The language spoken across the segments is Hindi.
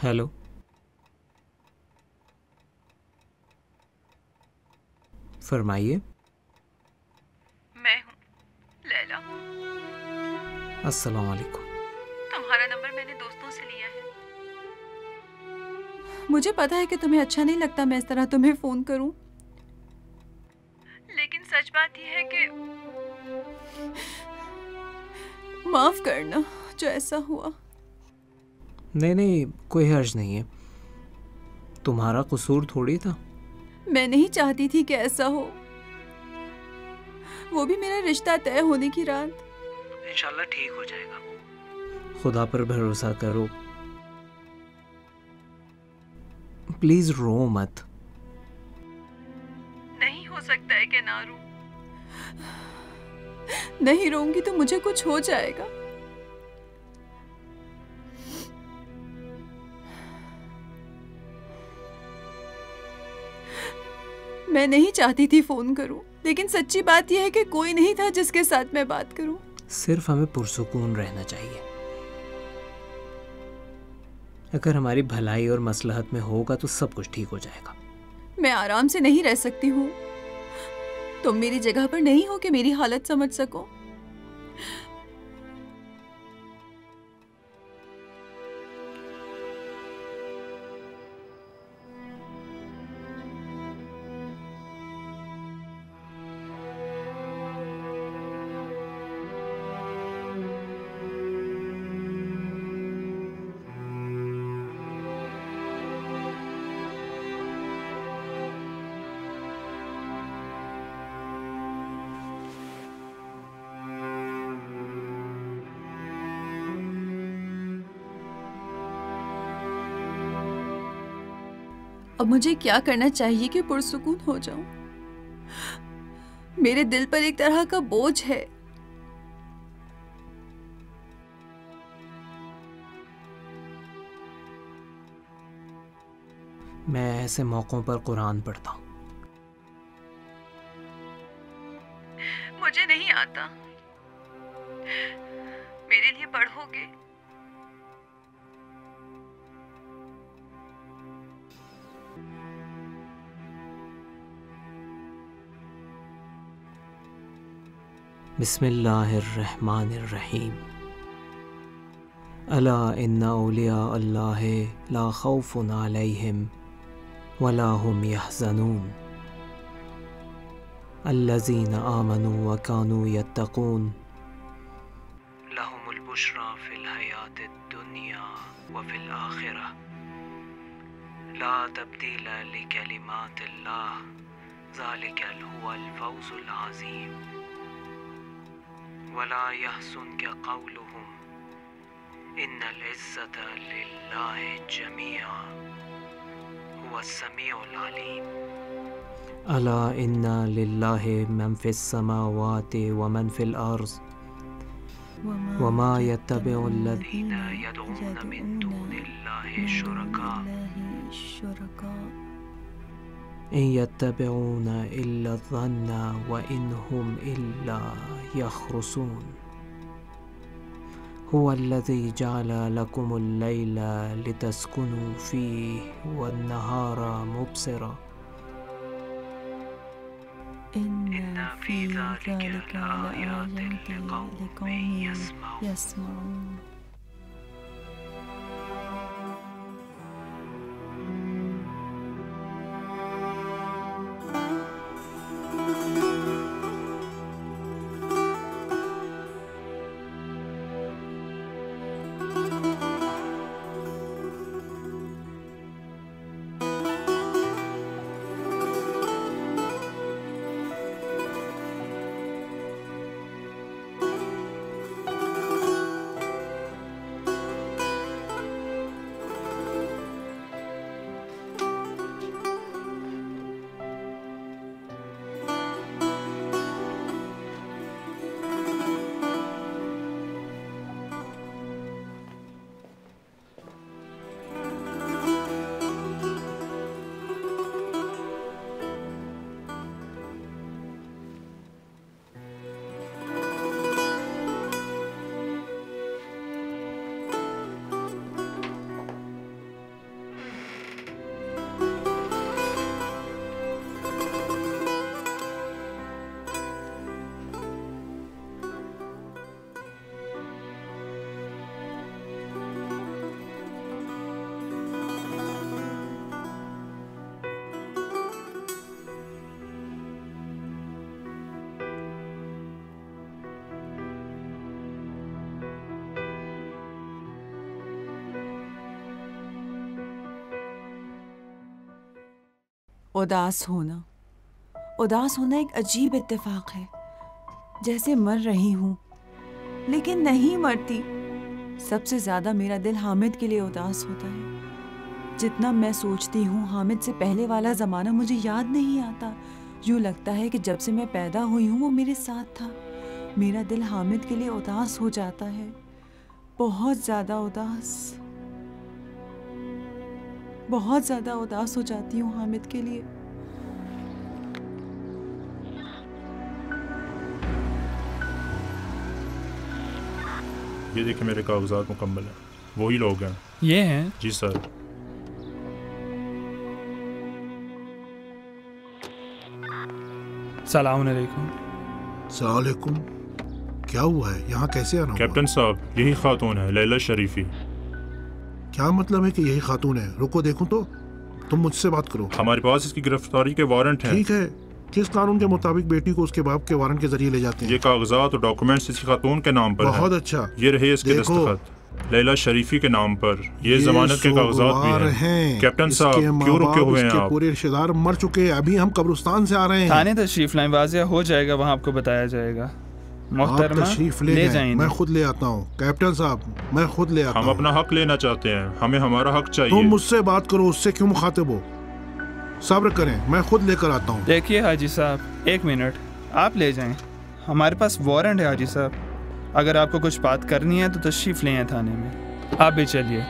हेलो। फरमाइए। मैं हूँ लैला। अस्सलाम वालेकुम। तुम्हारा नंबर मैंने दोस्तों से लिया है। मुझे पता है कि तुम्हें अच्छा नहीं लगता मैं इस तरह तुम्हें फोन करूं, लेकिन सच बात यह है कि माफ करना जो ऐसा हुआ। नहीं नहीं, कोई हर्ज नहीं है। तुम्हारा कसूर थोड़ी था। मैं नहीं चाहती थी कि ऐसा हो, वो भी मेरा रिश्ता तय होने की रात। इंशाल्लाह ठीक हो जाएगा। खुदा पर भरोसा करो। प्लीज रो मत। नहीं हो सकता है कि ना रो। नहीं रोऊंगी तो मुझे कुछ हो जाएगा। मैं नहीं चाहती थी फोन करूं, लेकिन सच्ची बात यह है कि कोई नहीं था जिसके साथ मैं बात करूं। सिर्फ हमें पुरसुकून रहना चाहिए। अगर हमारी भलाई और मसलहत में होगा तो सब कुछ ठीक हो जाएगा। मैं आराम से नहीं रह सकती हूँ। तुम मेरी जगह पर नहीं हो कि मेरी हालत समझ सको। अब मुझे क्या करना चाहिए कि पुरसुकून हो जाऊं? मेरे दिल पर एक तरह का बोझ है। मैं ऐसे मौक़ों पर कुरान पढ़ता हूँ। मुझे नहीं आता। मेरे लिए पढ़ोगे? बिस्मिल्लाहिर्रहमानिर्रहीम। अला इन्ना औलिया अल्लाह ला खौफुन अलैहिम वला हुम यहज़नून अल्लज़ीना आमनू व कानू यत्तकून लहुमुल बुश्रा फिल हयातिद दुनिया व फिल आखिरह ला तब्दीला लिकलिमातिल्लाह ज़ालिका हुवल फौज़ुल अज़ीम वला यहज़ुनका क़ौलुहुम इन्नल इज़्ज़ता लिल्लाहि जमीआ हुवस समीउल अलीम। अला इन्ना लिल्लाहि मन फिस समावाति व मन फिल अर्ज़ वमा यत्तबिउल्लज़ीना यदऊन मिन दूनिल्लाहि शुरका इन यत्तबिऊना इल्ला ज़न्ना व इन हुम इल्ला यख़रुसून हुवल्लज़ी जअल लकुमुल लैला लितस्कुनू फ़ीहि वन्नहारा मुबसिरा इन्ना फ़ी ज़ालिका लआयातिन लिक़ौमिन यस्मऊन। उदास होना एक अजीब इत्तेफाक है। जैसे मर रही हूँ लेकिन नहीं मरती। सबसे ज्यादा मेरा दिल हामिद के लिए उदास होता है। जितना मैं सोचती हूँ हामिद से पहले वाला जमाना मुझे याद नहीं आता। यूँ लगता है कि जब से मैं पैदा हुई हूँ वो मेरे साथ था। मेरा दिल हामिद के लिए उदास हो जाता है, बहुत ज्यादा उदास हो जाती हूँ हामिद के लिए। ये देखिए मेरे कागजात मुकम्मल हैं। वही लोग हैं। ये हैं? जी सर। सलाम अलैकुम। सलाम। क्या हुआ है? यहाँ कैसे आना हुआ? कैप्टन साहब, यही खातून है लैला शरीफी। क्या मतलब है कि यही खातून है? रुको देखूं तो। तुम मुझसे बात करो। हमारे पास इसकी गिरफ्तारी के वारंट हैं। ठीक है, किस कानून के मुताबिक बेटी को उसके बाप के वारंट के जरिए ले जाते हैं? ये कागजात और डॉक्यूमेंट्स इसी खातून के नाम पर बहुत हैं। अच्छा। ये रहे इसके दस्तखत लैला शरीफी के नाम पर। ये जमानत के कागजात भी हैं। कैप्टन साहब, क्यों रुके हुए हैं आप? पूरे रिश्तेदार मर चुके हैं। अभी हम कब्रिस्तान से आ रहे हैं। थाने तशरीफ लाएं, वाज़िया हो जाएगा, वहाँ आपको बताया जाएगा। मोहतरमा, तशरीफ ले जाएं। मैं खुद ले आता हूँ। कैप्टन साहब, मैं खुद ले आता हूँ। हम अपना हक लेना चाहते हैं, हमें हमारा हक चाहिए। तुम मुझसे बात करो, उससे क्यों मुखातिब हो? सब्र करें, मैं खुद लेकर आता हूँ। देखिए हाजी साहब, 1 मिनट, आप ले जाएं। हमारे पास वारंट है हाजी साहब। अगर आपको कुछ बात करनी है तो तशरीफ ले आएं थाने में। आप भी चलिए।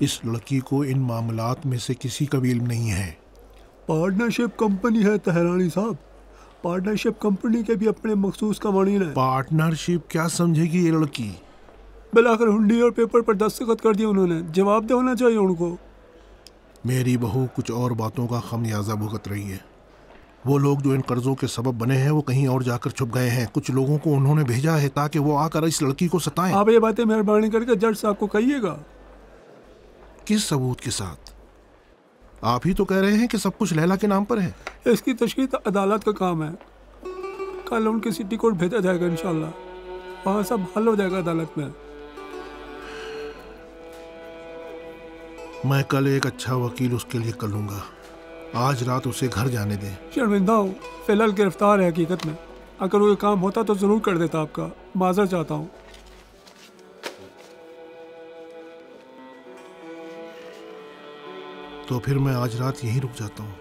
इस लड़की को इन मामलात में से किसी का भी इल्म नहीं है। पार्टनरशिप कंपनी है तहरानी साहब। पार्टनरशिप कंपनी के भी अपने मखसूस कवानीन है। पार्टनरशिप क्या समझेगी ये लड़की? बिलाकर हुंडी और पेपर पर दस्तखत कर दिया उन्होंने। जवाब दे होना चाहिए उनको। मेरी बहू कुछ और बातों का खमियाजा भुगत रही है। वो लोग जो इन कर्जों के सबब बने हैं वो कहीं और जाकर छुप गए हैं। कुछ लोगों को उन्होंने भेजा है ताकि वो आकर इस लड़की को सताएं। आप ये बातें मेहरबानी करके जज साहब को कहिएगा। किस सबूत के साथ? आप ही तो कह रहे हैं कि सब कुछ लैला के नाम पर है। इसकी तशरीह अदालत का काम है। कल उनके सिटी कोर्ट भेजा जाएगा इंशाल्लाह। वहाँ सब हल हो जाएगा अदालत में। मैं कल एक अच्छा वकील उसके लिए कर लूंगा। आज रात उसे घर जाने दें। शर्मिंदा हूँ, फिलहाल गिरफ्तार है हकीकत में। अगर वो ये काम होता तो जरूर कर देता आपका। माजर चाहता हूँ। तो फिर मैं आज रात यहीं रुक जाता हूँ।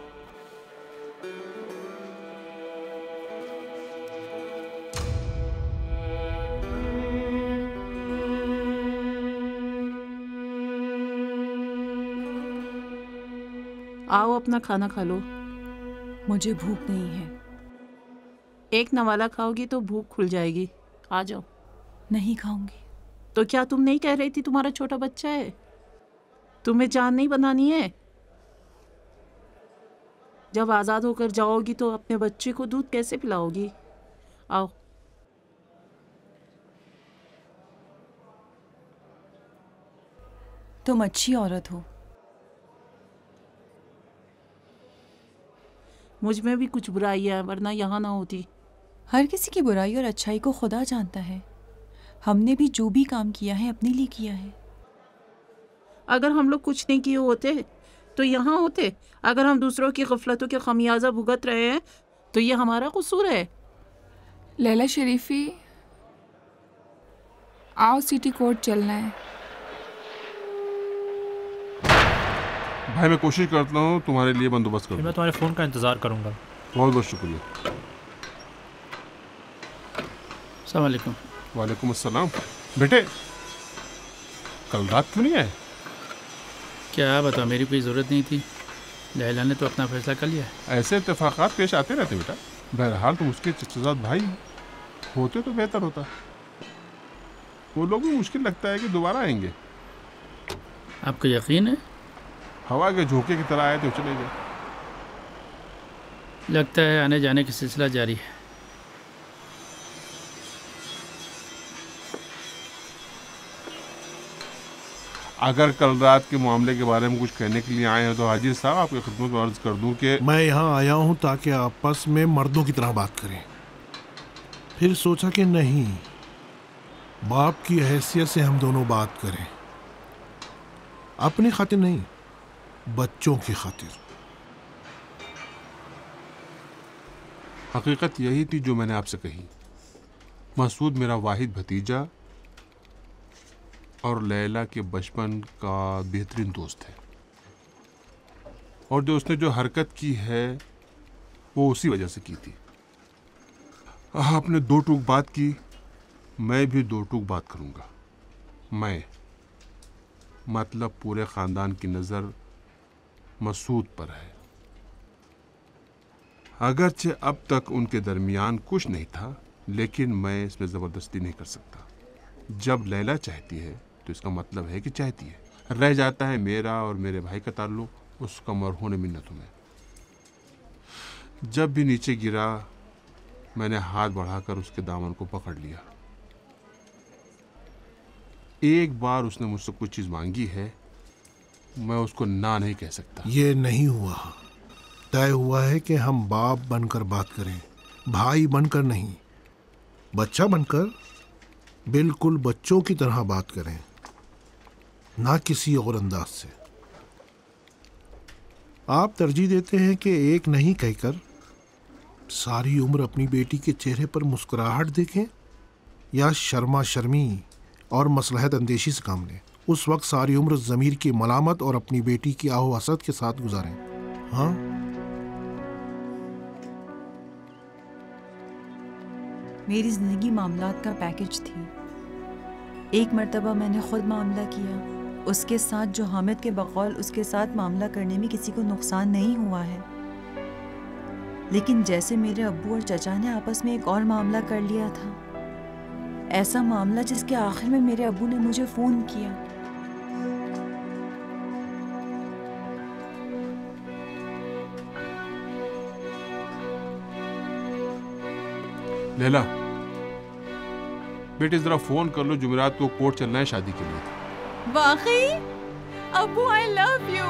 आओ अपना खाना खा लो। मुझे भूख नहीं है। एक नवाला खाओगी तो भूख खुल जाएगी। आ जाओ। नहीं खाऊंगी। तो क्या तुम नहीं कह रही थी तुम्हारा छोटा बच्चा है? तुम्हें जान नहीं बनानी है? जब आज़ाद होकर जाओगी तो अपने बच्चे को दूध कैसे पिलाओगी? आओ। तुम अच्छी औरत हो। मुझ में भी कुछ बुराई है, वरना यहाँ ना होती। हर किसी की बुराई और अच्छाई को खुदा जानता है। हमने भी जो भी काम किया है अपने लिए किया है। अगर हम लोग कुछ नहीं किए होते तो यहाँ होते। अगर हम दूसरों की गफलतों के खमियाजा भुगत रहे हैं तो ये हमारा कसूर है। लैला शरीफी, आओ सिटी कोर्ट चलना है। भाई मैं कोशिश करता हूँ तुम्हारे लिए बंदोबस्त करूँ। मैं तुम्हारे फ़ोन का इंतज़ार करूँगा। बहुत बहुत शुक्रिया। अस्सलाम वालेकुम। वालेकुम अस्सलाम। बेटे कल रात क्यों नहीं आए? क्या बता, मेरी कोई ज़रूरत नहीं थी। लैला ने तो अपना फैसला कर लिया। ऐसे इत्तेफाकात पेश आते रहते बेटा। बहरहाल तुम उसके चचेज़ाद भाई होते तो बेहतर होता। वो लोग भी मुश्किल लगता है कि दोबारा आएंगे। आपको यकीन है? हवा के झोंके की तरह आए थे चले गए। लगता है आने जाने का सिलसिला जारी है। अगर कल रात के मामले के बारे में कुछ कहने के लिए आए हैं तो हाजी साहब आपकी खिदमत में अर्ज कर दूं कि मैं यहाँ आया हूँ ताकि आपस में मर्दों की तरह बात करें। फिर सोचा कि नहीं, बाप की हैसियत से हम दोनों बात करें, अपनी खातिर नहीं, बच्चों की खातिर। हकीकत यही थी जो मैंने आपसे कही। मसूद मेरा वाहिद भतीजा और लैला के बचपन का बेहतरीन दोस्त है, और जो उसने जो हरकत की है वो उसी वजह से की थी। आपने 2 टूक बात की, मैं भी 2 टूक बात करूंगा। मैं मतलब पूरे खानदान की नज़र मसूद पर है। अगरचे अब तक उनके दरमियान कुछ नहीं था, लेकिन मैं इसमें ज़बरदस्ती नहीं कर सकता। जब लैला चाहती है तो इसका मतलब है कि चाहती है। रह जाता है मेरा और मेरे भाई का ताल्लुक, उसका मरहून मिन्नतों में। जब भी नीचे गिरा मैंने हाथ बढ़ाकर उसके दामन को पकड़ लिया। एक बार उसने मुझसे कुछ चीज़ मांगी है, मैं उसको ना नहीं कह सकता। ये नहीं हुआ, तय हुआ है कि हम बाप बनकर बात करें, भाई बनकर नहीं, बच्चा बनकर, बिल्कुल बच्चों की तरह बात करें, ना किसी और अंदाज से। आप तरजीह देते हैं कि एक नहीं कहकर सारी उम्र अपनी बेटी के चेहरे पर मुस्कुराहट देखें, या शर्मा शर्मी और मसलहत अंदेशी से काम लें। उस वक्त सारी उम्र ज़मीर की मलामत और अपनी बेटी की आहो हसद के साथ गुजारें। हाँ, मेरी ज़िंदगी मामलात का पैकेज थी। एक मर्तबा मैंने खुद मामला किया, उसके साथ जो हामिद के बकौल उसके साथ मामला करने में किसी को नुकसान नहीं हुआ है। लेकिन जैसे मेरे अब्बू और चचा ने आपस में एक और मामला कर लिया था, ऐसा मामला जिसके आखिर में मेरे अब्बू ने मुझे फ़ोन किया। लैला बेटे जरा फोन कर लो, जुमेरात को कोर्ट चलना है शादी के लिए। वाकई अब्बू, आई लव यू।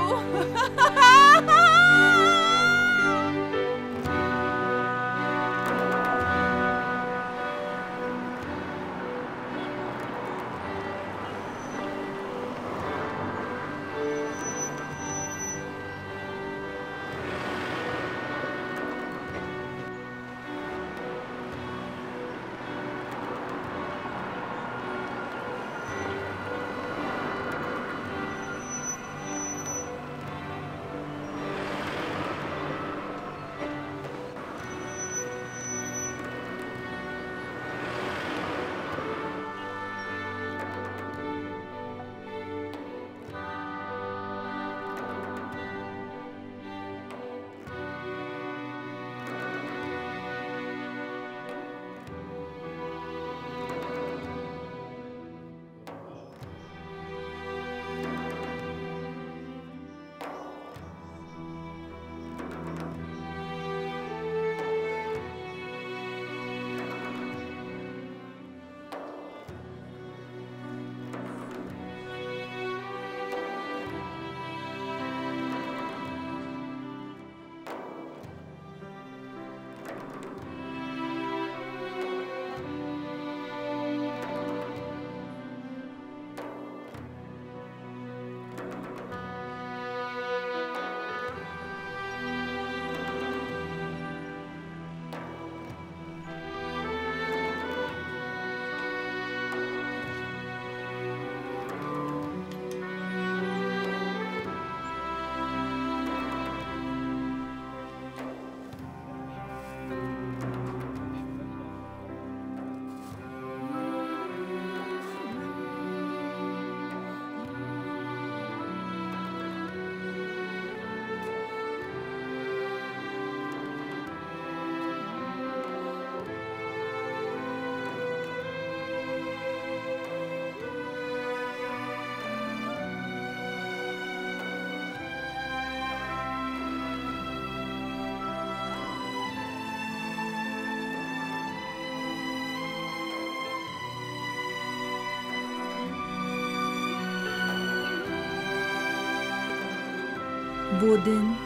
वो दिन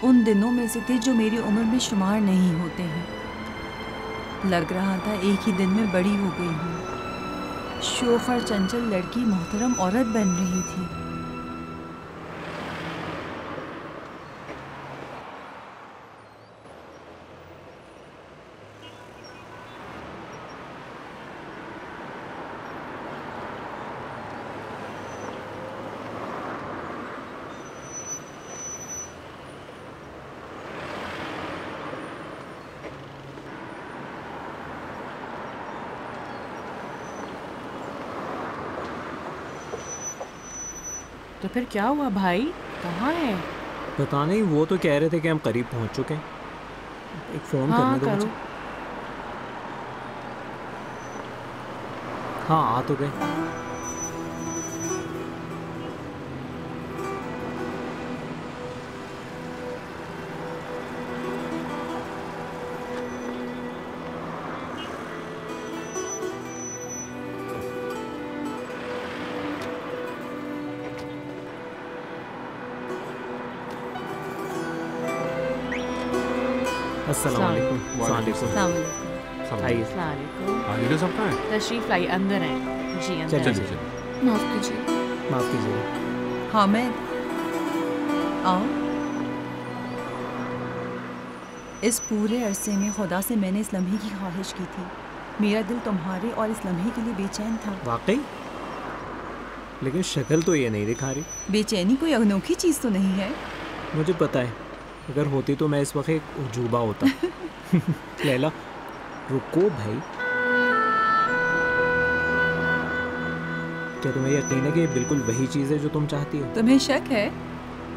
उन दिनों में से थे जो मेरी उम्र में शुमार नहीं होते हैं। लग रहा था एक ही दिन में बड़ी हो गई हूँ। शोफ और चंचल लड़की मोहतरम औरत बन रही थी। तो फिर क्या हुआ भाई, कहाँ है? पता नहीं, वो तो कह रहे थे कि हम करीब पहुंच चुके हैं। एक फ़ोन करने दो मुझे। हाँ, आ तो गए। तशरीफ लाई, अंदर है जी, अंदर। माफ कीजिए। माफ कीजिए। हामिद, आओ। इस पूरे अरसे में खुदा से मैंने इस लम्हे की ख्वाहिश की थी। मेरा दिल तुम्हारे और इस लम्हे के लिए बेचैन था। वाकई? लेकिन शक्ल तो ये नहीं दिखा रही। बेचैनी कोई अनोखी चीज़ तो नहीं है। मुझे पता है, अगर होती तो मैं इस वक्त एक उजूबा होता। लैला, रुको भाई। क्या तुम्हें यकीन है कि ये बिल्कुल वही चीज़ है जो तुम चाहती हो? तुम्हें शक है?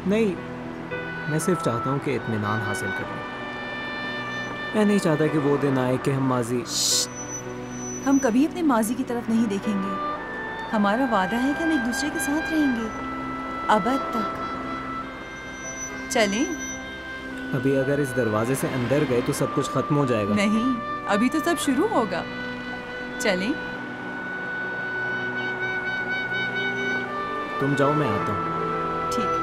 नहीं, मैं सिर्फ चाहता हूँ कि इत्मीनान हासिल कर लूँ। मैं नहीं चाहता कि वो दिन आए कि हम माजी। हम कभी अपने माजी की तरफ नहीं देखेंगे। हमारा वादा है कि हम एक दूसरे के साथ रहेंगे अबद तक। चलें? अभी अगर इस दरवाजे से अंदर गए तो सब कुछ खत्म हो जाएगा। नहीं, अभी तो सब शुरू होगा। चलें? तुम जाओ, मैं आता हूँ। ठीक है।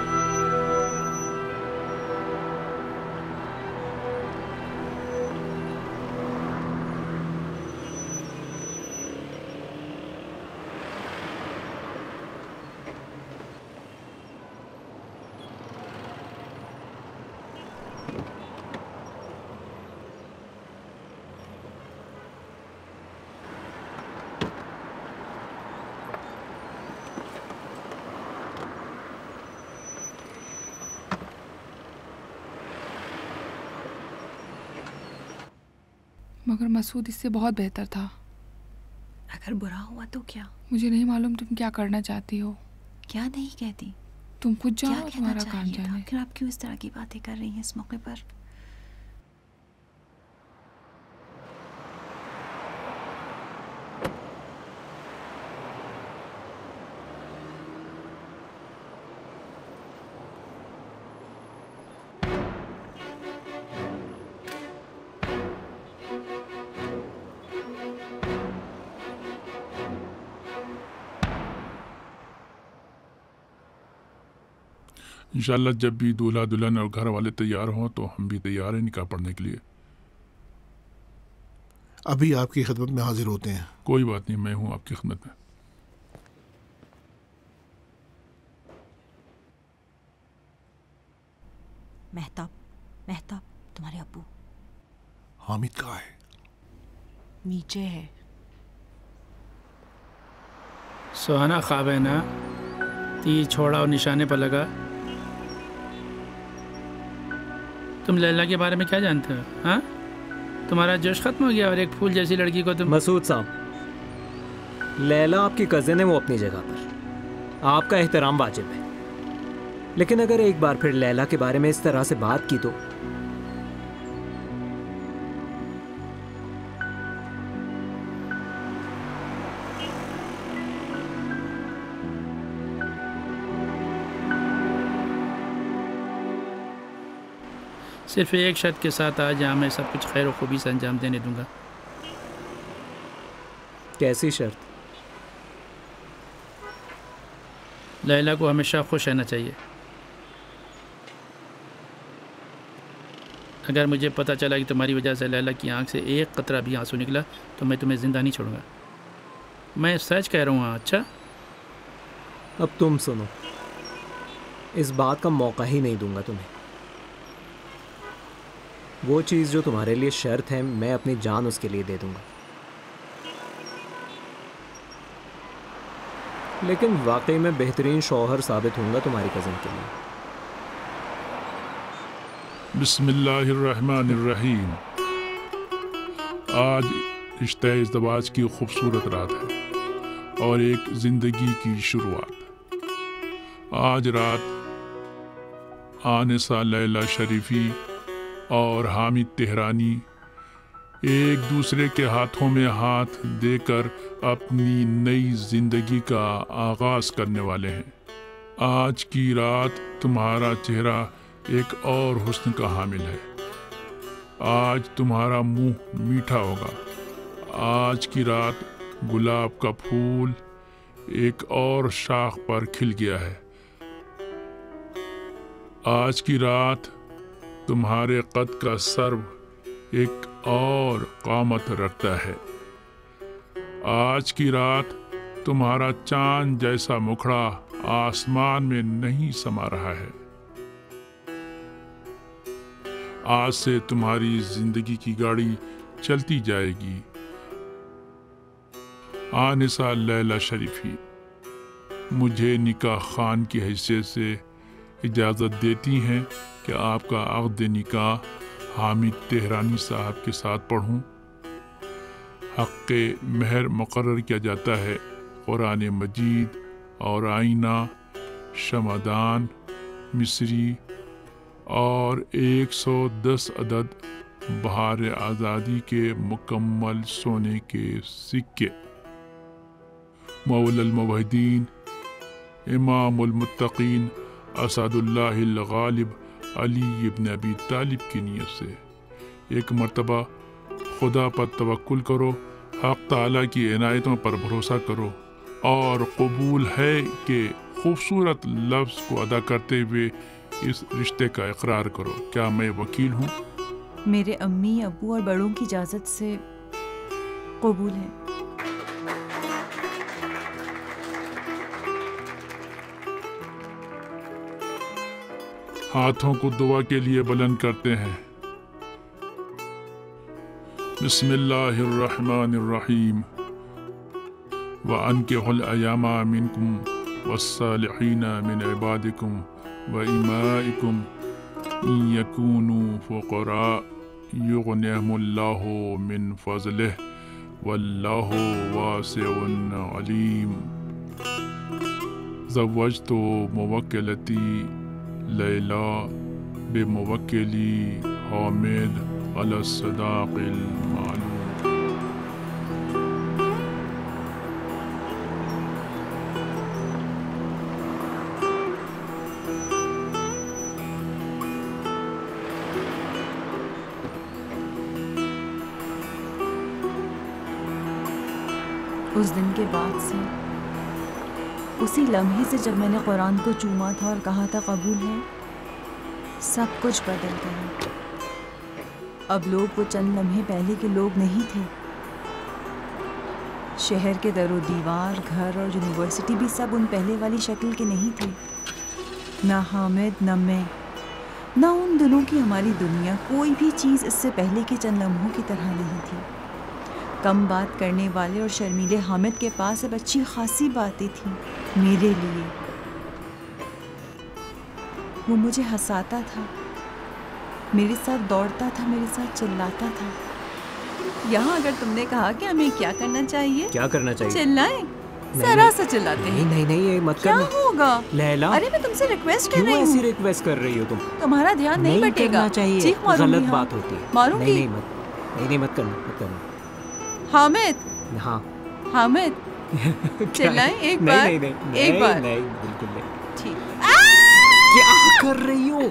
मगर मसूद इससे बहुत बेहतर था। अगर बुरा हुआ तो क्या? मुझे नहीं मालूम तुम क्या करना चाहती हो। क्या नहीं कहती? तुम खुद जाओ, तुम्हारा काम जाने। फिर आप क्यों इस तरह की बातें कर रही हैं इस मौके पर? इंशाल्लाह जब भी दूल्हा दुल्हन और घर वाले तैयार हों तो हम भी तैयार हैं निकाह पढ़ने के लिए। अभी आपकी खिदमत में हाजिर होते हैं। कोई बात नहीं, मैं हूँ आपकी खिदमत में। मेहताब, मेहताब, तुम्हारे अब्बू। हामिद कहाँ है? नीचे है। सुहाना ख्वाब है ना? तीर छोड़ा और निशाने पर लगा। तुम लैला के बारे में क्या जानते हो? हाँ, तुम्हारा जोश खत्म हो गया और एक फूल जैसी लड़की को तुम। मसूद साहब, लैला आपकी कज़न है, वो अपनी जगह पर। आपका एहतराम वाजिब है, लेकिन अगर एक बार फिर लैला के बारे में इस तरह से बात की तो सिर्फ एक शर्त के साथ आज यहाँ मैं सब कुछ खैर और खूबी से अंजाम देने दूंगा। कैसी शर्त? लैला को हमेशा खुश रहना चाहिए। अगर मुझे पता चला कि तुम्हारी वजह से लैला की आंख से एक कतरा भी आंसू निकला तो मैं तुम्हें ज़िंदा नहीं छोड़ूंगा। मैं सच कह रहा हूँ। अच्छा अब तुम सुनो, इस बात का मौका ही नहीं दूंगा तुम्हें। वो चीज़ जो तुम्हारे लिए शर्त है, मैं अपनी जान उसके लिए दे दूंगा। लेकिन वाकई में बेहतरीन शौहर साबित होऊंगा तुम्हारी कज़न के लिए। बिस्मिल्लाहिर्रहमानिर्रहीम। आज रिश्ते इज़्दिवाज की खूबसूरत रात है और एक ज़िंदगी की शुरुआत। आज रात आनिसा लैला शरीफी और हामिद तेहरानी एक दूसरे के हाथों में हाथ देकर अपनी नई जिंदगी का आगाज करने वाले हैं। आज की रात तुम्हारा चेहरा एक और हुस्न का हामिल है। आज तुम्हारा मुंह मीठा होगा। आज की रात गुलाब का फूल एक और शाख पर खिल गया है। आज की रात तुम्हारे कद का सर्व एक और कामत रखता है। आज की रात तुम्हारा चांद जैसा मुखड़ा आसमान में नहीं समा रहा है। आज से तुम्हारी जिंदगी की गाड़ी चलती जाएगी। आनिसा लैला शरीफी मुझे निकाह खान की हैसियत से इजाज़त देती हैं कि आपका अक़्द निकाह हामिद तेहरानी साहब के साथ पढ़ूं। हक़्क़े महर मुक़र्रर किया जाता है कुरान मजीद और आईना, शमादान, मिस्री और 110 अदद बहार आज़ादी के मुकम्मल सोने के सिक्के। मौलल मुवहिदीन इमामुल मुत्तकीन असदुल्लाहिल गालिब अली इब्न अबी तालिब की नियत से एक मर्तबा खुदा पर तवक्कुल करो, हक़ ताला की इनायतों पर भरोसा करो और कबूल है कि खूबसूरत लफ्ज़ को अदा करते हुए इस रिश्ते का इकरार करो। क्या मैं वकील हूँ? मेरे अम्मी, अबू और बड़ों की इजाज़त से कबूल है। हाथों को दुआ के लिए बुलंद करते हैं। बिस्मिल्लाहिर्रहमानिर्रहीम। व अनकिहुल अयामा मिनकुम वस्सालिहीना मिन इबादिकुम व इमाइकुम इन यकूनु फुक़रा युग़निहुमुल्लाहु मिन फ़ज़लिहि वल्लाहु वासिउन अलीम। ज़व्वजतु मुवक्किलती लैला बेमुवक्किली हामिद अला सदाक़िल मालूम। उस दिन के बाद से, उसी लम्हे से जब मैंने कुरान को चूमा था और कहा था कबूल है, सब कुछ बदल गया। अब लोग वो चंद लम्हे पहले के लोग नहीं थे। शहर के दरो दीवार, घर और यूनिवर्सिटी भी सब उन पहले वाली शक्ल के नहीं थे। ना हामिद, न मैं, ना उन दिनों की हमारी दुनिया, कोई भी चीज़ इससे पहले के चंद लम्हों की तरह नहीं थी। कम बात करने वाले और शर्मीले हामिद के पास अब अच्छी खासी बातें थीं मेरे लिए। वो मुझे हंसाता था, मेरे साथ दौड़ता था, मेरे साथ चिल्लाता था। यहाँ अगर तुमने कहा कि हमें क्या करना चाहिए, क्या करना चाहिए? चिल्लाएं, जरा सा चिल्लाते हैं। नहीं नहीं ये मत करना। क्या होगा लैला? अरे मैं तुमसे रिक्वेस्ट कर रही हूँ। क्यों ऐसी रिक्वेस्ट कर रही हो तुम? तुम्हारा ध्यान नहीं बटेगा। चाहिए, चीख मारूंगी। गलत बात होती है। मारूंगी। नहीं मत करना, मत करना। हामिद, हाँ हामिद, चिल्लाएं एक बार। एक बार नहीं, बिल्कुल नहीं। ठीक। क्या कर रही हो?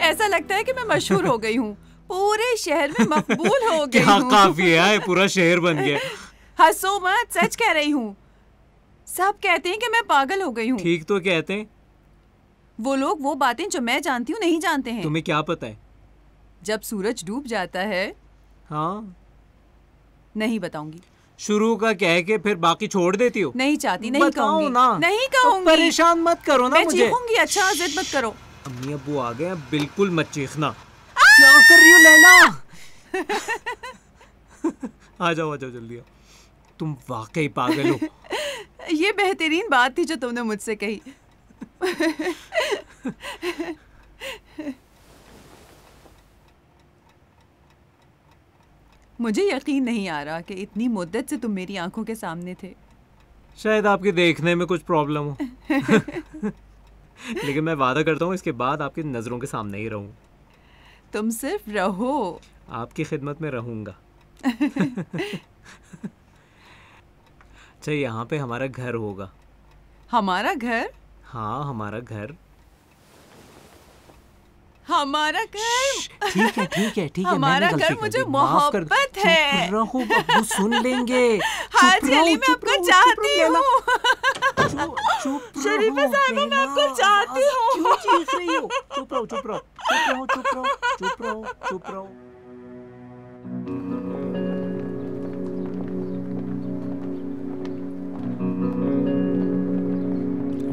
ऐसा लगता है कि मैं मशहूर हो गई हूँ, पूरे शहर में मकबूल हो गई हूँ। काफी है, पूरा शहर बन गया। हंसो मत, सच कह रही हूँ। सब कहते हैं कि मैं पागल हो गई हूँ। ठीक तो कहते हैं। वो लोग वो बातें जो मैं जानती हूँ नहीं जानते हैं। तुम्हें क्या पता है? जब सूरज डूब जाता है। हाँ, नहीं बताऊंगी। शुरू का कह के फिर बाकी छोड़ देती हो? नहीं चाहती, नहीं बताओ कहूंगी ना। नहीं कहूंगी। परेशान मत करो ना मैं मुझे। चीखूंगी। अच्छा जिद मत करो। अम्मी अब्बू आ गए, बिल्कुल मत चीखना। क्या कर रही हो लैला? आ जाओ जल्दी आओ। तुम वाकई पागल हो। ये बेहतरीन बात थी जो तुमने मुझसे कही। मुझे यकीन नहीं आ रहा कि इतनी मुद्दत से तुम मेरी आंखों के सामने थे। शायद आपके देखने में कुछ प्रॉब्लम हो। लेकिन मैं वादा करता हूँ इसके बाद आपकी नजरों के सामने ही रहूँ। तुम सिर्फ रहो। आपकी खिदमत में रहूँगा। अच्छा, यहाँ पे हमारा घर होगा। हमारा घर? हाँ, हमारा घर। हमारा घर? ठीक है। हमारा घर मुझे मोहब्बत है। चुप रहो, अब्बू सुन लेंगे। हाँ चली, मैं आपको चाहती हूँ। चुप शरीफा साहिबा, मैं आपको चाहती हूँ। क्यों चीख रही हो? चुप रहो।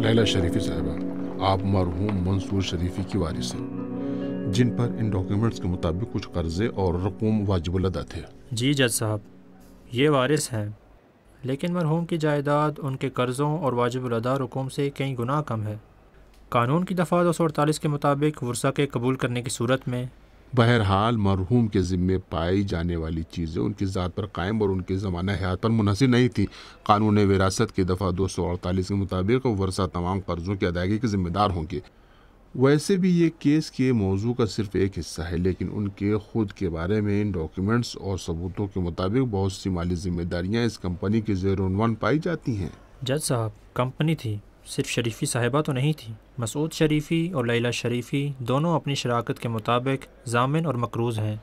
लैला शरीफी साहिबा, आप मरहूम मंसूर शरीफी की वारिस हैं, जिन पर इन डॉक्यूमेंट्स के मुताबिक कुछ कर्जे और रकूम वाजिबुल अदा थे। जी जज साहब, ये वारिस हैं, लेकिन मरहूम की जायदाद उनके कर्ज़ों और वाजिबुल अदा रकूम से कई गुना कम है। कानून की दफ़ा 248 के मुताबिक वर्सा के कबूल करने की सूरत में बहरहाल मरहूम के ज़िम्मे पाई जाने वाली चीज़ें उनकी ज़ात पर कायम और उनके ज़माना हयात पर मुनहसर नहीं थी। कानून विरासत की दफ़ा 248 के मुताबिक वर्सा तमाम कर्ज़ों की अदायगी के ज़िम्मेदार होंगे। वैसे भी ये केस के मौजू का सिर्फ एक हिस्सा है, लेकिन उनके खुद के बारे में इन डॉक्यूमेंट्स और सबूतों के मुताबिक बहुत सी माली जिम्मेदारियाँ इस कंपनी के ज़ेर-उन्वान पाई जाती हैं। जज साहब, कंपनी थी, सिर्फ शरीफी साहिबा तो नहीं थी। मसूद शरीफी और लैला शरीफी दोनों अपनी शराकत के मुताबिक जामिन और मकरूज़ हैं।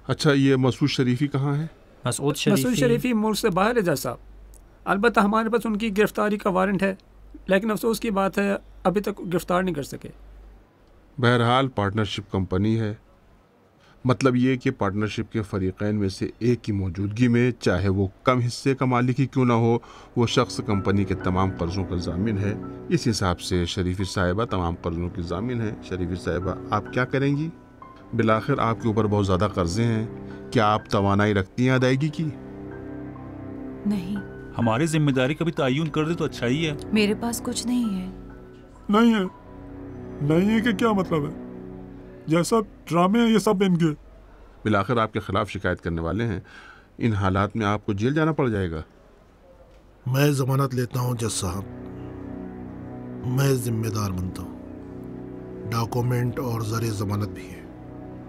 अच्छा, ये मसूद शरीफी कहाँ है? मसूद शरीफी मुल्क से बाहर है जज साहब। अलबत्ता हमारे पास उनकी गिरफ्तारी का वारंट है, लेकिन अफसोस की बात है अभी तक गिरफ्तार नहीं कर सके। बहरहाल पार्टनरशिप कंपनी है, मतलब ये कि पार्टनरशिप के फरीक़ैन में से एक की मौजूदगी में, चाहे वो कम हिस्से का मालिक ही क्यों ना हो, वो शख्स कंपनी के तमाम कर्ज़ों का ज़ामिन है। इस हिसाब से शरीफी साहिबा तमाम कर्ज़ों की ज़ामिन है। शरीफी साहिबा, आप क्या करेंगी? बिलाखिर आपके ऊपर बहुत ज़्यादा कर्ज़े हैं, क्या आप तवानाई रखती हैं अदायगी की? नहीं। हमारी जिम्मेदारी का भी तयन कर दे तो अच्छा ही है। मेरे पास कुछ नहीं है। नहीं है कि क्या मतलब है? जैसा ड्रामे हैं ये सब इनके। बिलाखिर आपके खिलाफ शिकायत करने वाले हैं, इन हालात में आपको जेल जाना पड़ जाएगा। मैं जमानत लेता हूँ जज साहब, मैं जिम्मेदार बनता हूँ। डॉक्यूमेंट और ज़रे जमानत भी है।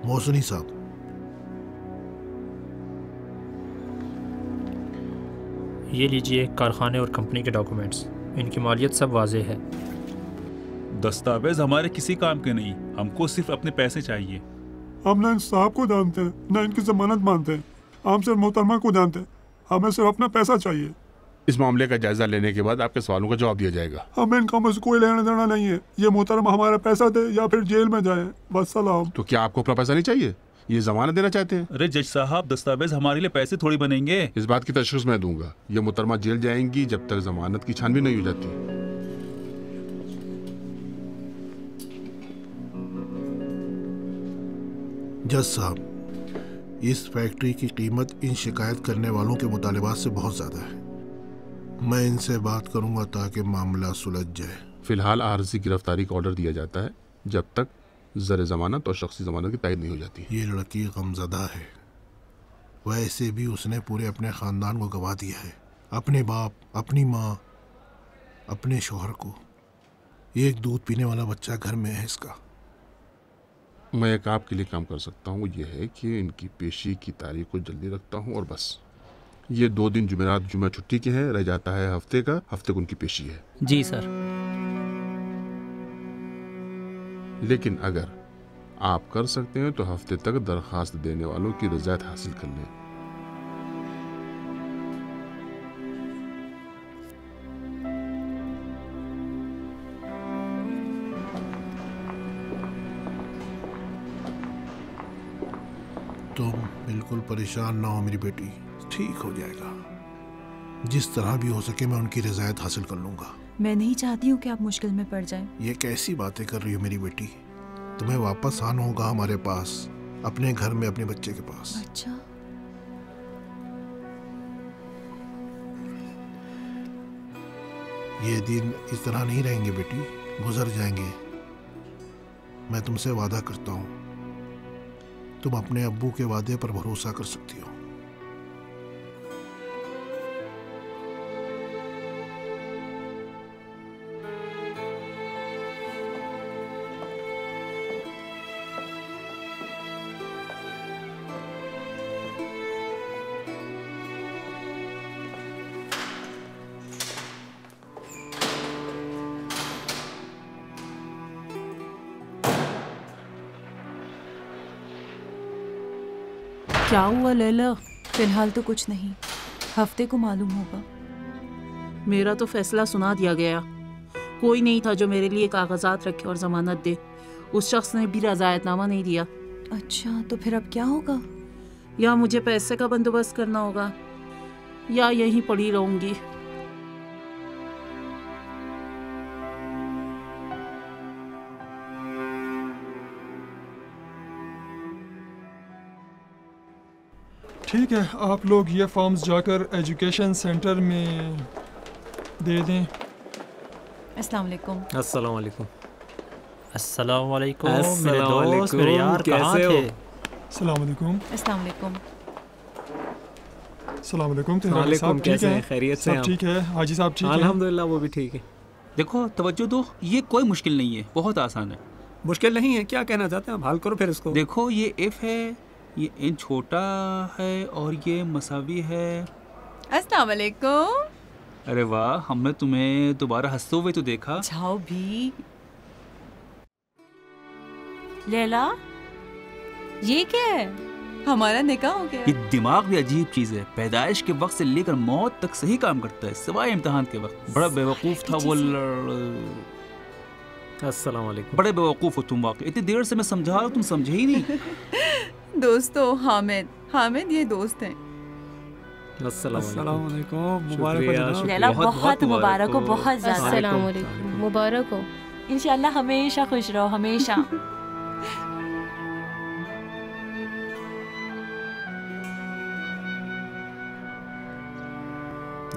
मोहसिनी साहब, ये लीजिए कारखाने और कंपनी के डॉक्यूमेंट्स, इनकी मालियत सब वाज़ेह है। दस्तावेज हमारे किसी काम के नहीं, हमको सिर्फ अपने पैसे चाहिए। हम ना इन साहब को जानते हैं, ना इनकी जमानत मानते हैं, हम सिर्फ मोहतरमा को जानते हैं। हमें सिर्फ अपना पैसा चाहिए। इस मामले का जायजा लेने के बाद आपके सवालों का जवाब दिया जाएगा। हमें इन कामों से कोई लेना देना नहीं है। ये मोहतरमा हमारा पैसा दे या फिर जेल में जाए, बस सलाम। तो क्या आपको अपना पैसा नहीं चाहिए? ये जमानत देना चाहते हैं? अरे जज साहब, दस्तावेज हमारे लिए पैसे थोड़ी बनेंगे। इस बात की तशख़ीस मैं दूंगा। ये मोहतरमा जेल जाएंगी जब तक जमानत की छानबीन नहीं हो जाती। जज साहब, इस फैक्ट्री की कीमत इन शिकायत करने वालों के मुतालिबात से बहुत ज़्यादा है। मैं इनसे बात करूंगा ताकि मामला सुलझ जाए। फिलहाल आरजी गिरफ्तारी का ऑर्डर दिया जाता है जब तक ज़र ज़मानत और शख्सी ज़मानत की तयद नहीं हो जाती। ये लड़की गमज़दा है, वैसे भी उसने पूरे अपने ख़ानदान को गवा दिया है, अपने बाप, अपनी माँ, अपने शोहर को। एक दूध पीने वाला बच्चा घर में है इसका। मैं एक आपके लिए काम कर सकता हूँ, यह है कि इनकी पेशी की तारीख को जल्दी रखता हूँ और बस। ये 2 दिन जुमेरात जुम्मा छुट्टी के हैं, रह जाता है हफ्ते को उनकी पेशी है। जी सर। लेकिन अगर आप कर सकते हैं तो हफ्ते तक दरखास्त देने वालों की रज़ायत हासिल कर लें। तुम बिल्कुल परेशान ना हो मेरी बेटी, ठीक हो जाएगा। जिस तरह भी हो सके मैं उनकी रज़ायत हासिल कर लूंगा। मैं नहीं चाहती हूँ कि आप मुश्किल में पड़ जाएं। ये कैसी बातें कर रही हो मेरी बेटी? तुम्हें वापस आना होगा हमारे पास, अपने घर में अपने बच्चे के पास। अच्छा, ये दिन इस तरह नहीं रहेंगे बेटी, गुजर जाएंगे। मैं तुमसे वादा करता हूँ, तुम अपने अब्बू के वादे पर भरोसा कर सकती हो। क्या हुआ लैला? फिलहाल तो कुछ नहीं, हफ्ते को मालूम होगा। मेरा तो फैसला सुना दिया गया। कोई नहीं था जो मेरे लिए कागजात रखे और जमानत दे। उस शख्स ने भी रजायतनामा नहीं दिया। अच्छा, तो फिर अब क्या होगा? या मुझे पैसे का बंदोबस्त करना होगा या यहीं पड़ी रहूंगी। ठीक है, आप लोग ये फॉर्म्स जाकर एजुकेशन सेंटर में दे दें। अस्सलाम वालेकुम। अस्सलाम वालेकुम। अस्सलाम वालेकुम मेरे अस्सलाम दोस्त, मेरे वालेकुम, यार, कहाँ कैसे हो? थे? अस्सलाम वालेकुम। अस्सलाम वालेकुम। अस्सलाम वालेकुम। तेहरानी साहब ठीक कैसे है? हैं? खैरियत से सब हैं ठीक है? हाजी साहब ठीक है? अल्हम्दुलिल्लाह, वो भी ठीक है। देखो तवज्जो दो, ये कोई मुश्किल नहीं है, बहुत आसान है। मुश्किल नहीं है, क्या कहना चाहते हैं आप? हल करो फिर इसको। देखो ये इफ है, ये इन छोटा है और ये मसावी है। अस्सलाम वालेकुम। अरे वाह, हमने तुम्हें दोबारा हंसते हुए तो देखा। जाओ भी। लैला, ये क्या है? हमारा निकाह हो गया। ये दिमाग भी अजीब चीज है, पैदाइश के वक्त से लेकर मौत तक सही काम करता है सिवाय इम्तिहान के वक्त। बड़ा बेवकूफ था वो अस्सलाम वालेकुम। बड़े बेवकूफ हो तुम वाकई, इतनी देर से मैं समझा रहा हूँ, तुम समझे ही नहीं। दोस्तों, हामिद ये दोस्त हैं। अस्सलाम वालेकुम, मुबारक हो जनाब। लैला बहुत मुबारक हो, बहुत ज़्यादा। अस्सलाम वालेकुम, मुबारक हो। इंशाल्लाह हमेशा खुश रहो, हमेशा।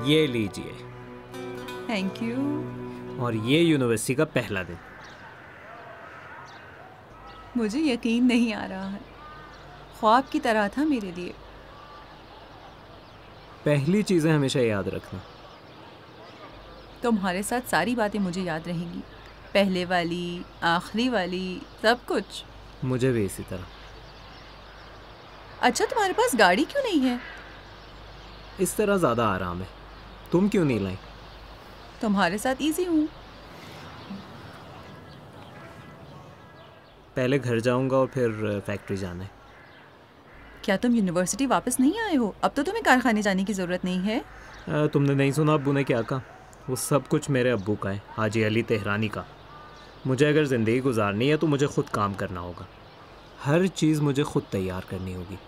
ये लीजिए। Thank you. और ये यूनिवर्सिटी का पहला दिन। मुझे यकीन नहीं आ रहा है, ख्वाब की तरह था मेरे लिए। पहली चीज़ें हमेशा याद रखना। तुम्हारे साथ सारी बातें मुझे याद रहेंगी, पहले वाली, आखिरी वाली, सब कुछ। मुझे भी इसी तरह। अच्छा, तुम्हारे पास गाड़ी क्यों नहीं है? इस तरह ज़्यादा आराम है। तुम क्यों नहीं लाई? तुम्हारे साथ इजी हूँ। पहले घर जाऊंगा और फिर फैक्ट्री जाना है। क्या तुम यूनिवर्सिटी वापस नहीं आए हो? अब तो तुम्हें कारखाने जाने की ज़रूरत नहीं है। तुमने नहीं सुना अब्बू ने क्या कहा? वो सब कुछ मेरे अब्बू का है, हाजी अली तेहरानी का। मुझे अगर ज़िंदगी गुजारनी है तो मुझे ख़ुद काम करना होगा। हर चीज़ मुझे ख़ुद तैयार करनी होगी।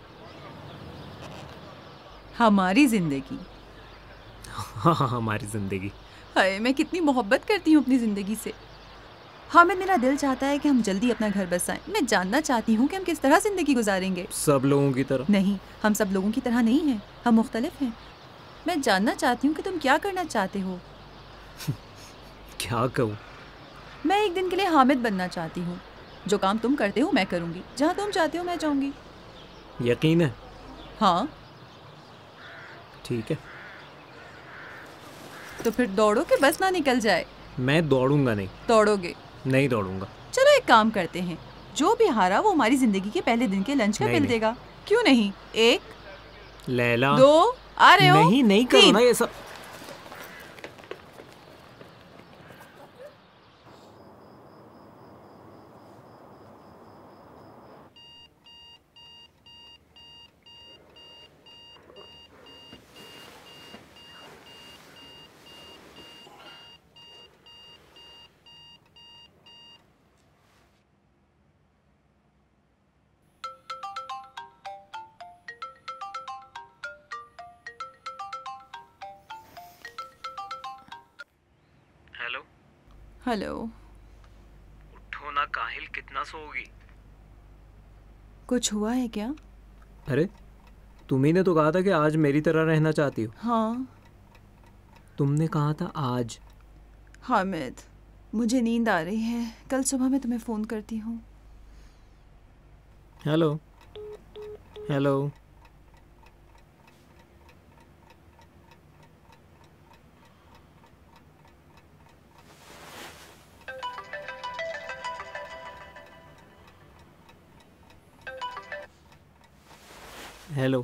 हमारी ज़िंदगी। हाँ, हमारी ज़िंदगी। हाय, मैं कितनी मोहब्बत करती हूँ अपनी ज़िंदगी से। हामिद, मेरा दिल चाहता है कि हम जल्दी अपना घर बसाएं। मैं जानना चाहती हूँ कि हम किस तरह ज़िंदगी गुजारेंगे। सब लोगों की तरह नहीं, हम सब लोगों की तरह नहीं हैं, हम मुख्तलिफ हैं। मैं जानना चाहती हूँ कि तुम क्या करना चाहते हो। क्या कहूँ? मैं एक दिन के लिए हामिद बनना चाहती हूँ। जो काम तुम करते हो मैं करूँगी, जहाँ तुम चाहते हो मैं जाऊँगी। यकीन है? हाँ। ठीक है, तो फिर दौड़ो कि बस ना निकल जाए। मैं दौड़ूंगा नहीं। दौड़ोगे? नहीं दौड़ूंगा। चलो एक काम करते हैं, जो भी हारा वो हमारी जिंदगी के पहले दिन के लंच का बिल देगा। क्यों नहीं? 1 लैला 2 आ रहे हो? नहीं करो ना ये सब। हेलो। उठो ना काहिल, कितना सोओगी? कुछ हुआ है क्या? अरे तुम्ही ने तो कहा था कि आज मेरी तरह रहना चाहती हो। हाँ। तुमने कहा था आज। हामिद, मुझे नींद आ रही है, कल सुबह मैं तुम्हें फ़ोन करती हूँ। Hello hello. हेलो।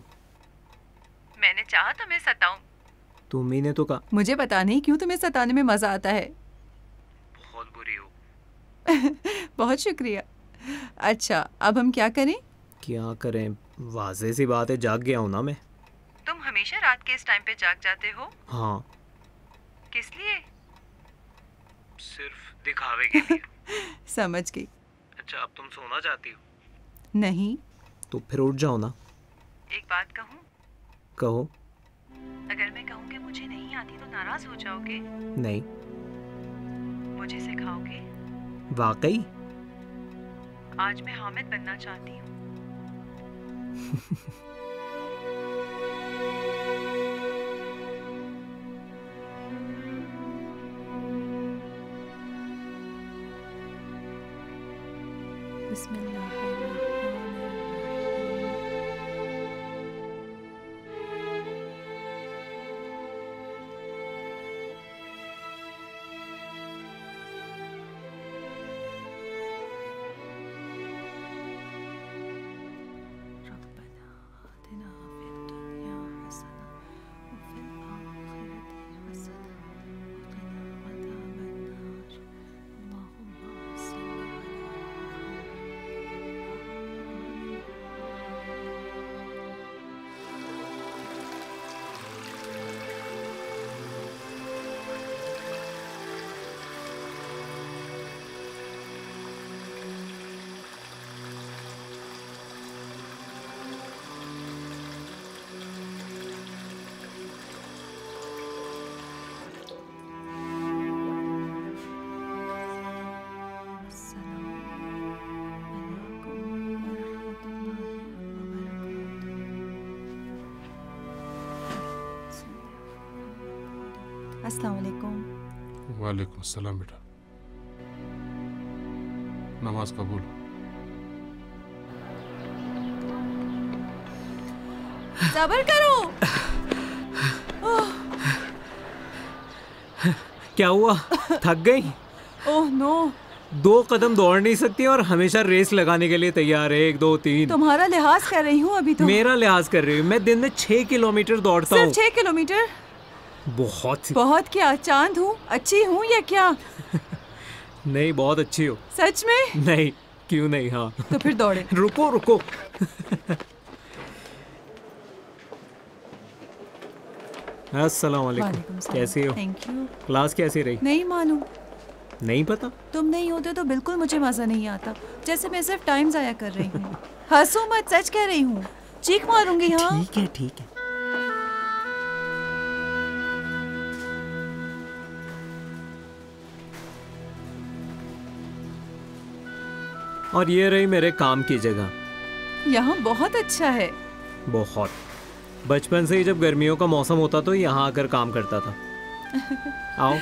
मैंने चाहा तुम्हें सताऊं। तुम्ही ने तो कहा। मुझे पता नहीं क्यों तुम्हें सताने में मजा आता है। बहुत बुरी हो। बहुत शुक्रिया। अच्छा, अब हम क्या करें? क्या करें, वाज़ेह सी बात है, जाग गया हूँ ना मैं। तुम हमेशा रात के इस टाइम पे जाग जाते हो? हाँ। किस लिए? सिर्फ दिखावे के लिए। समझ गई। अच्छा, अब तुम सोना चाहती हो? नहीं। तो फिर उठ जाओ ना। एक बात कहूँ? कहो। अगर मैं कहूँ कि मुझे नहीं आती तो नाराज हो जाओगे? नहीं। मुझे सिखाओगे? वाकई? आज मैं हामिद बनना चाहती हूँ। बिस्मिल्लाहिर्रहमानिर्रहीम। अस्सलाम वालेकुम। वालेकुम अस्सलाम बेटा। नमाज कबूल। सब्र करो। क्या हुआ, थक गई? Oh no. 2 कदम दौड़ नहीं सकती और हमेशा रेस लगाने के लिए तैयार है। 1 2 3। तुम्हारा लिहाज कर रही हूँ अभी तो। मेरा लिहाज कर रही हूँ? मैं दिन में 6 किलोमीटर दौड़ता हूँ। सिर्फ 6 किलोमीटर? बहुत क्या चांद हूँ, अच्छी हूँ या क्या? नहीं, बहुत अच्छी हो। सच में? नहीं, क्यों नहीं। हाँ तो फिर दौड़े। रुको रुको। अस्सलाम वालेकुम। कैसी हो? Thank you. क्लास कैसी रही? नहीं मालूम। नहीं पता? तुम नहीं होते तो बिल्कुल मुझे मजा नहीं आता, जैसे मैं सिर्फ टाइम जाया कर रही हूँ। हंसो मत, सच कह रही हूँ, चीख मारूंगी। हाँ ठीक है ठीक है। और ये रही मेरे काम की जगह। यहाँ बहुत अच्छा है। बहुत। बचपन से ही जब गर्मियों का मौसम होता तो यहाँ आकर काम करता था। आओ।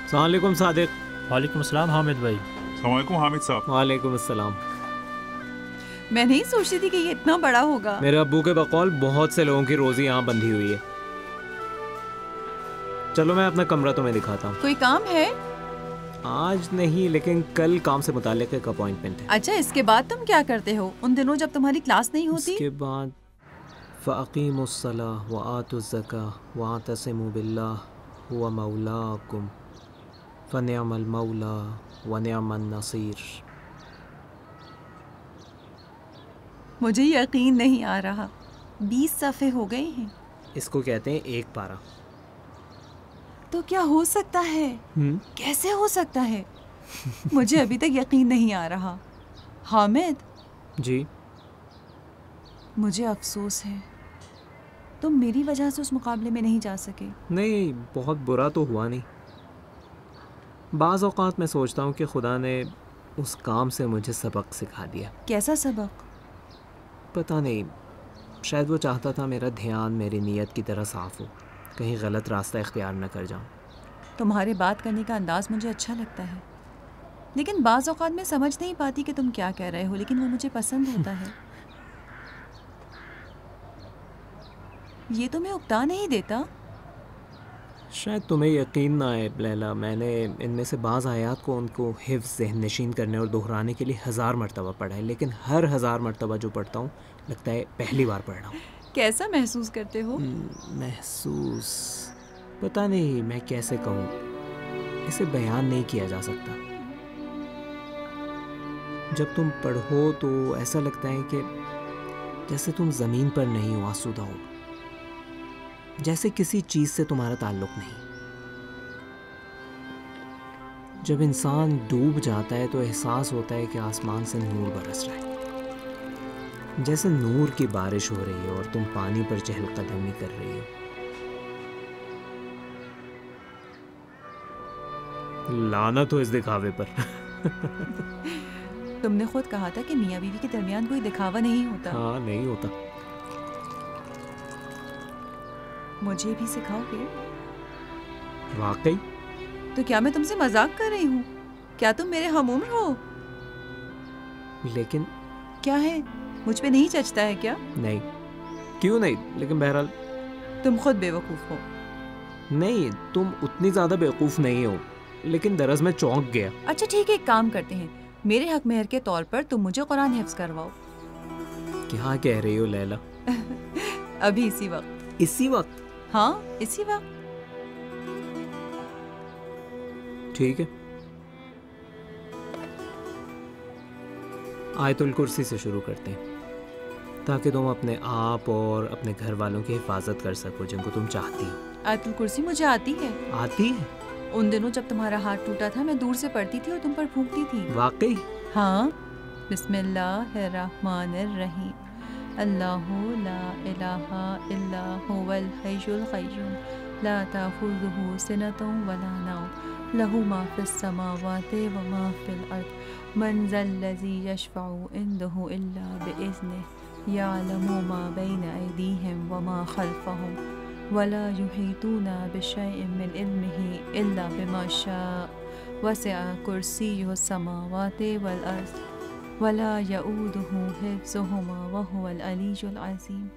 अस्सलाम वालेकुम सादिक। वालेकुम अस्सलाम हामिद भाई। अस्सलाम वालेकुम हामिद साहब। वालेकुम अस्सलाम। मैं नहीं सोचती थी कि ये इतना बड़ा होगा। मेरे अब्बू के बकौल बहुत से लोगों की रोजी यहाँ बंधी हुई है। चलो मैं अपना कमरा तुम्हें दिखाता हूँ। कोई काम है? आज नहीं, लेकिन कल काम से मुताल्लिक एक अपॉइंटमेंट है। अच्छा, इसके बाद तुम क्या करते हो उन दिनों जब तुम्हारी क्लास नहीं होती? इसके बाद फ़अक़ीमुस्सलाह व आतुज़्ज़काह व अतसिमू बिल्लाह हुवा मौलाकुम फ़निअमल मौला व निअमन नसीर। मुझे यकीन नहीं आ रहा, 20 सफ़े हो गए हैं। इसको कहते हैं एक पारा। तो क्या हो सकता है? कैसे हो सकता है? मुझे अभी तक यकीन नहीं आ रहा। हामिद जी, मुझे अफसोस है। तुम मेरी वजह से उस मुकाबले में नहीं जा सके। नहीं, बहुत बुरा तो हुआ नहीं। बाज़ औक़ात मैं सोचता हूँ कि खुदा ने उस काम से मुझे सबक सिखा दिया। कैसा सबक? पता नहीं, शायद वो चाहता था मेरा ध्यान मेरी नीयत की तरह साफ़ हो, कहीं गलत रास्ता इख्तियार न कर जाऊँ। तुम्हारे बात करने का अंदाज़ मुझे अच्छा लगता है, लेकिन बाज़ औक़ात मैं समझ नहीं पाती कि तुम क्या कह रहे हो, लेकिन वो मुझे पसंद होता है। ये तुम्हें उकता नहीं देता? शायद तुम्हें यकीन ना आए लैला, मैंने इनमें से बाज़ आयात को उनको हिफ्ज़ ज़हन नशीन करने और दोहराने के लिए 1000 मरतबा पढ़ा है, लेकिन हर 1000 मरतबा जो पढ़ता हूँ लगता है पहली बार पढ़ रहा हूँ। कैसा महसूस करते हो? महसूस पता नहीं मैं कैसे कहूँ, इसे बयान नहीं किया जा सकता। जब तुम पढ़ो तो ऐसा लगता है कि जैसे तुम ज़मीन पर नहीं हो, आसूदा हो, जैसे किसी चीज़ से तुम्हारा ताल्लुक़ नहीं। जब इंसान डूब जाता है तो एहसास होता है कि आसमान से नूर बरस रहा है, जैसे नूर की बारिश हो रही है और तुम पानी पर चहलकदमी कर रही हो। लानत हो इस दिखावे पर। तुमने खुद कहा था कि मियाँ बीवी के दरमियान कोई दिखावा नहीं होता। हाँ, नहीं होता। मुझे भी सिखाओगे? वाकई? तो क्या मैं तुमसे मजाक कर रही हूँ? क्या तुम मेरे हमउम्र हो? लेकिन क्या है, मुझ पे नहीं जचता है क्या? नहीं। क्यों नहीं? लेकिन बहरहाल तुम खुद बेवकूफ़ हो। नहीं, तुम उतनी ज़्यादा बेवकूफ़ नहीं हो, लेकिन दरअसल मैं चौंक गया। अच्छा ठीक है, एक काम करते हैं, मेरे हक मेहर के तौर पर तुम मुझे कुरान हिफ्ज़ करवाओ। क्या कह रही हो लैला? अभी इसी वक्त। इसी वक्त? हाँ, इसी वक्त। ठीक है, आयतुल कुर्सी से शुरू करते हैं, ताकि तुम अपने आप और अपने घर वालों की हिफाजत कर सको जिनको तुम चाहती हो। आयतुल कुर्सी मुझे आती है। आती है? उन दिनों जब तुम्हारा हाथ टूटा था मैं दूर से पढ़ती थी और तुम पर फूंकती थी। वाकई? हाँ। बिस्मिल्लाहिर्रहमानिर्रहीम, अल्लाहु ला इलाहा इल्ला हुवल हय्युल क़य्यूम, ला ताख़ुज़ुहु सिनतुन वला नौम, लहु मा फ़िस समावाति व मा फ़िल अर्द, मन ज़ल्लज़ी यशफ़अु इंदहु इल्ला बिइज़निहि, यअलमु मा बैना अयदीहिम व मा ख़ल्फ़हुम, वला युहीतूना बिशैइन मिन इल्मिही इल्ला बिमा शाअ, वसिअ कुर्सियुहु समावाति वल अर्ज़, वला यऊदुहु हिफ्ज़ुहुमा व हुवल अलीयुल अज़ीम।